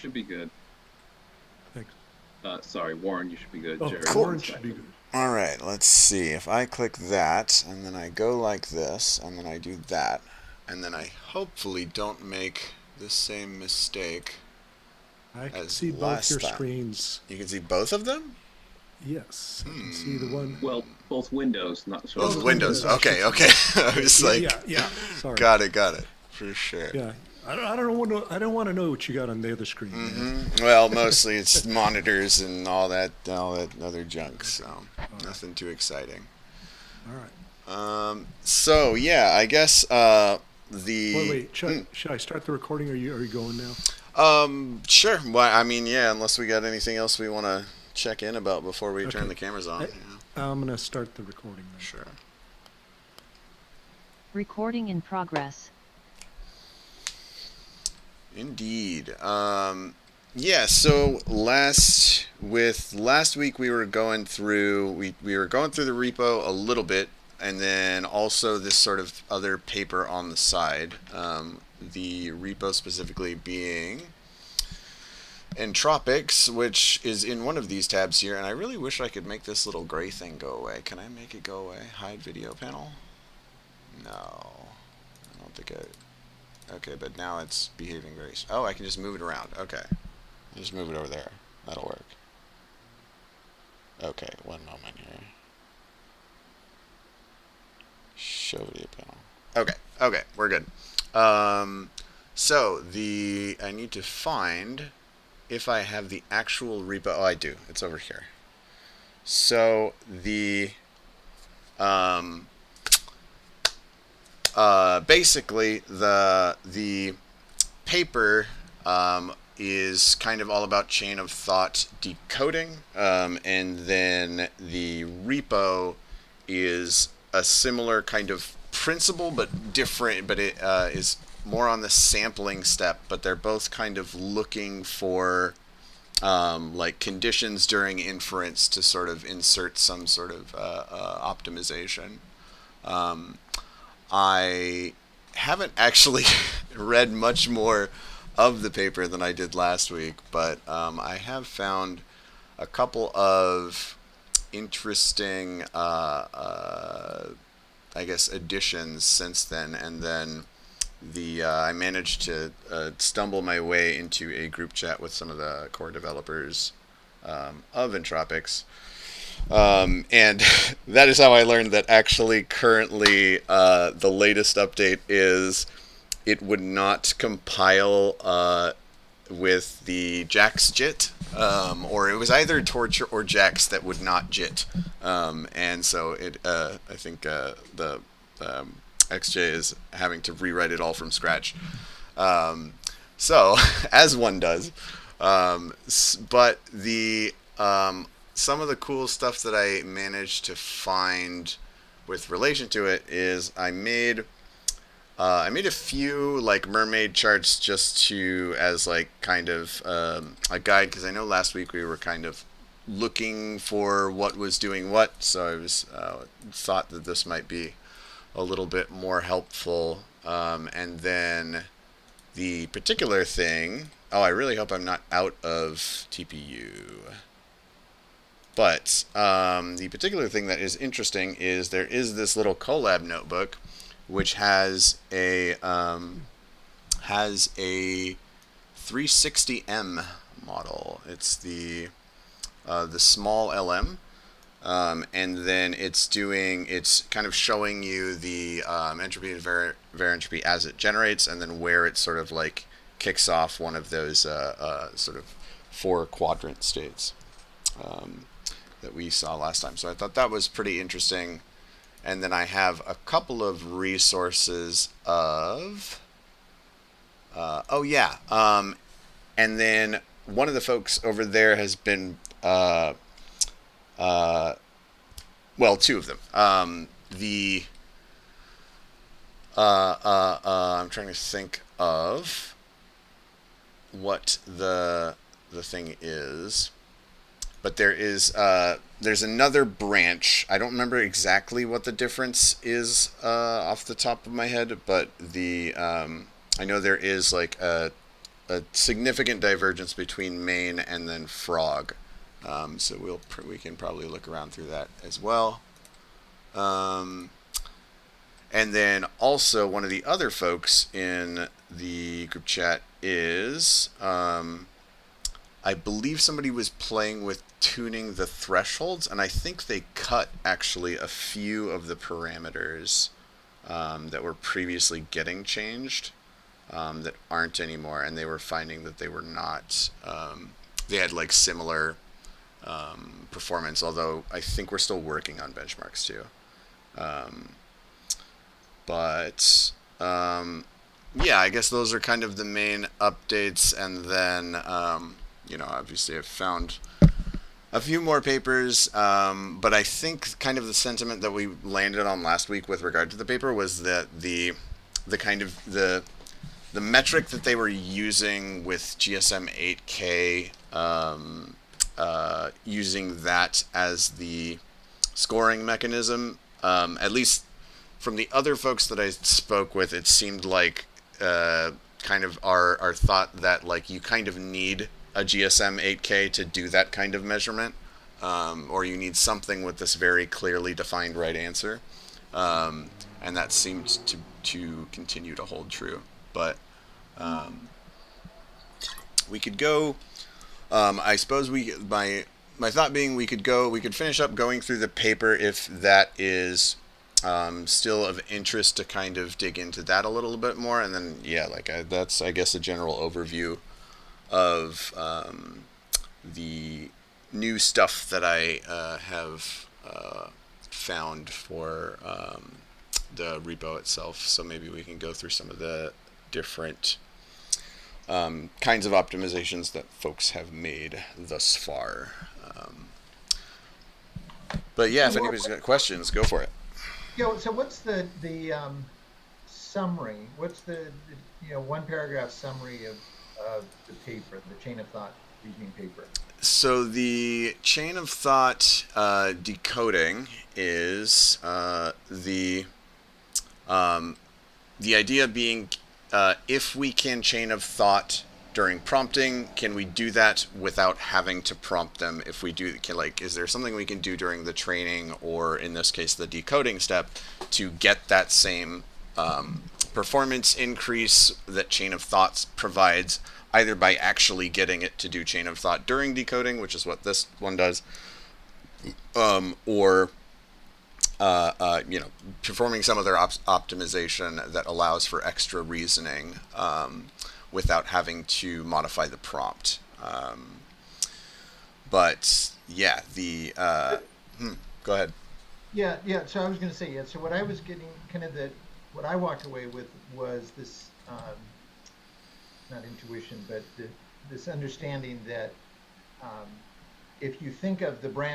should be good. Thanks. Sorry, Warren, you should be good. Oh, Jerry, Cool. Warren one should be second. good. All right, let's see. If I click that, and then I go like this, and then I do that, and then I hopefully don't make the same mistake I can as see both last your time. screens. You can see both of them? Yes, I can see the one. Well, both windows, not so Both Both much. windows. windows, I should Okay, say. okay. I was Yeah, like, yeah, yeah. Sorry. got it, for sure. Yeah, I don't want to. I don't want to know what you got on the other screen, man. Well, mostly it's monitors and all that other junk, so nothing too exciting. All right. So yeah, I guess Wait, the wait. Should I start the recording? Are you going now? sure. Well, I mean, yeah, unless we got anything else we want to check in about before we turn Okay. the cameras on. I, Yeah. I'm gonna start the recording then. Sure. Recording in progress. Indeed. Yeah, so last week we were going through we were going through the repo a little bit, and then also this sort of other paper on the side. The repo specifically being Entropix, which is in one of these tabs here, and I really wish I could make this little gray thing go away. Can I make it go away? Hide video panel? No. I don't think I... Okay, but now it's behaving very... Oh, I can just move it around. Okay. Just move it over there. That'll work. Okay, one moment here. Show video panel. Okay, we're good. So I need to find if I have the actual repo. Oh, I do. It's over here. So basically the paper is kind of all about chain of thought decoding, and then the repo is a similar kind of principle but different, but it is more on the sampling step, but they're both kind of looking for like conditions during inference to sort of insert some sort of optimization. I haven't actually read much more of the paper than I did last week, but I have found a couple of interesting, I guess, additions since then, and then I managed to stumble my way into a group chat with some of the core developers of Entropix. And that is how I learned that actually currently the latest update is it would not compile with the JAX JIT, or it was either Torch or JAX that would not JIT. And so I think the XJ is having to rewrite it all from scratch. So, as one does. But some of the cool stuff that I managed to find with relation to it is I made a few like mermaid charts just as like kind of a guide, because I know last week we were kind of looking for what was doing what, so I was thought that this might be a little bit more helpful. And then the particular thing, oh, I really hope I'm not out of TPU. But the particular thing that is interesting is there is this little collab notebook, which has a 360M model. It's the small LM, and then it's kind of showing you the entropy and varentropy as it generates, and then where it sort of like kicks off one of those sort of 4 quadrant states that we saw last time. So I thought that was pretty interesting. And then I have a couple of resources of and then one of the folks over there has been well, 2 of them. I'm trying to think of what the thing is, but there's another branch. I don't remember exactly what the difference is off the top of my head, but I know there is like a a significant divergence between main and then frog. So we can probably look around through that as well. And then also one of the other folks in the group chat is, I believe somebody was playing with tuning the thresholds, and I think they cut actually a few of the parameters that were previously getting changed that aren't anymore, and they were finding that they were not, they had like similar performance, although I think we're still working on benchmarks too. Yeah, I guess those are kind of the main updates, and then obviously I've found a few more papers, but I think kind of the sentiment that we landed on last week with regard to the paper was that the kind of the metric that they were using with GSM 8K, using that as the scoring mechanism, at least from the other folks that I spoke with, it seemed like kind of our thought that like you kind of need a GSM 8K to do that kind of measurement, or you need something with this very clearly defined right answer, and that seemed to continue to hold true. But we could go. I suppose my thought being we could finish up going through the paper if that is still of interest, to kind of dig into that a little bit more, and then that's I guess a general overview of the new stuff that I have found for the repo itself. So maybe we can go through some of the different kinds of optimizations that folks have made thus far. But yeah, if anybody's got questions, go for it. Yeah. So what's the summary? What's the one paragraph summary of the paper, the chain of thought reasoning paper? So the chain of thought decoding is the idea being, if we can chain of thought during prompting, can we do that without having to prompt them? If we do, is there something we can do during the training, or in this case the decoding step, to get that same performance increase that chain of thoughts provides, either by actually getting it to do chain of thought during decoding, which is what this one does, or performing some other optimization that allows for extra reasoning without having to modify the prompt. But yeah, go ahead. Yeah. So I was going to say, so what I was getting, what I walked away with was this, not intuition, but this understanding that if you think of the brand